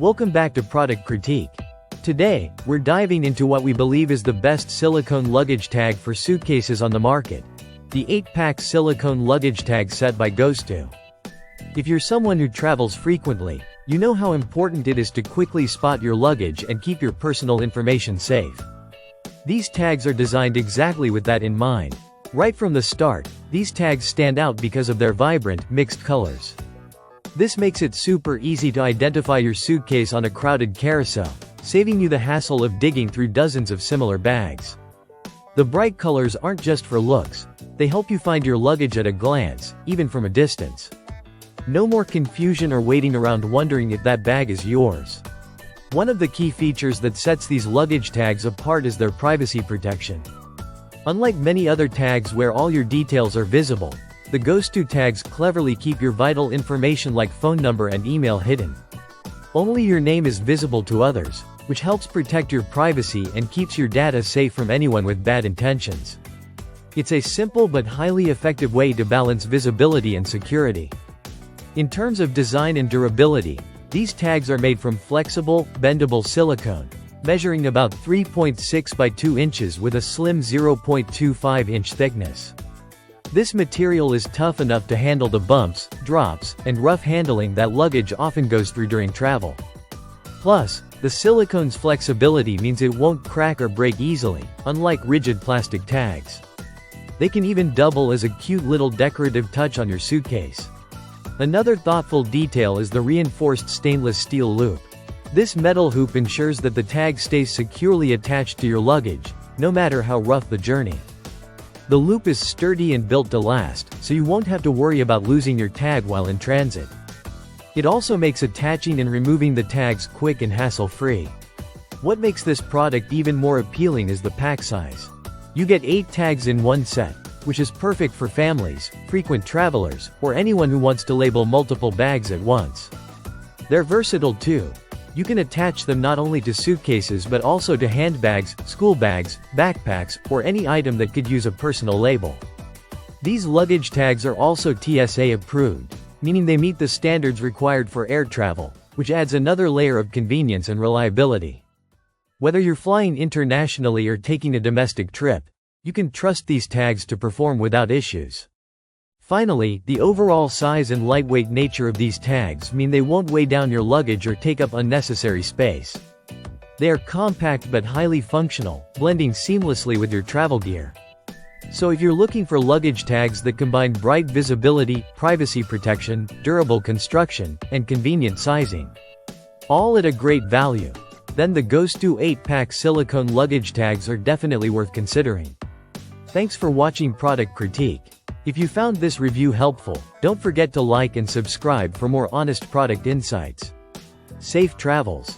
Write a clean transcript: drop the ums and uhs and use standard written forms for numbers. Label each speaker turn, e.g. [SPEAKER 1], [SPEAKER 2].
[SPEAKER 1] Welcome back to Product Critique. Today, we're diving into what we believe is the best silicone luggage tag for suitcases on the market. The 8-pack silicone luggage tag set by Gostwo. If you're someone who travels frequently, you know how important it is to quickly spot your luggage and keep your personal information safe. These tags are designed exactly with that in mind. Right from the start, these tags stand out because of their vibrant, mixed colors. This makes it super easy to identify your suitcase on a crowded carousel, saving you the hassle of digging through dozens of similar bags. The bright colors aren't just for looks, they help you find your luggage at a glance, even from a distance. No more confusion or waiting around wondering if that bag is yours. One of the key features that sets these luggage tags apart is their privacy protection. Unlike many other tags where all your details are visible, the Gostwo tags cleverly keep your vital information like phone number and email hidden. Only your name is visible to others, which helps protect your privacy and keeps your data safe from anyone with bad intentions. It's a simple but highly effective way to balance visibility and security. In terms of design and durability, these tags are made from flexible, bendable silicone, measuring about 3.6 by 2 inches with a slim 0.25-inch thickness. This material is tough enough to handle the bumps, drops, and rough handling that luggage often goes through during travel. Plus, the silicone's flexibility means it won't crack or break easily, unlike rigid plastic tags. They can even double as a cute little decorative touch on your suitcase. Another thoughtful detail is the reinforced stainless steel loop. This metal hoop ensures that the tag stays securely attached to your luggage, no matter how rough the journey. The loop is sturdy and built to last, so you won't have to worry about losing your tag while in transit. It also makes attaching and removing the tags quick and hassle-free. What makes this product even more appealing is the pack size. You get 8 tags in one set, which is perfect for families, frequent travelers, or anyone who wants to label multiple bags at once. They're versatile too. You can attach them not only to suitcases but also to handbags, school bags, backpacks, or any item that could use a personal label. These luggage tags are also TSA approved, meaning they meet the standards required for air travel, which adds another layer of convenience and reliability. Whether you're flying internationally or taking a domestic trip, you can trust these tags to perform without issues. Finally, the overall size and lightweight nature of these tags mean they won't weigh down your luggage or take up unnecessary space. They are compact but highly functional, blending seamlessly with your travel gear. So if you're looking for luggage tags that combine bright visibility, privacy protection, durable construction, and convenient sizing, all at a great value, then the Gostwo 8-pack silicone luggage tags are definitely worth considering. Thanks for watching Product Critique. If you found this review helpful, don't forget to like and subscribe for more honest product insights. Safe travels.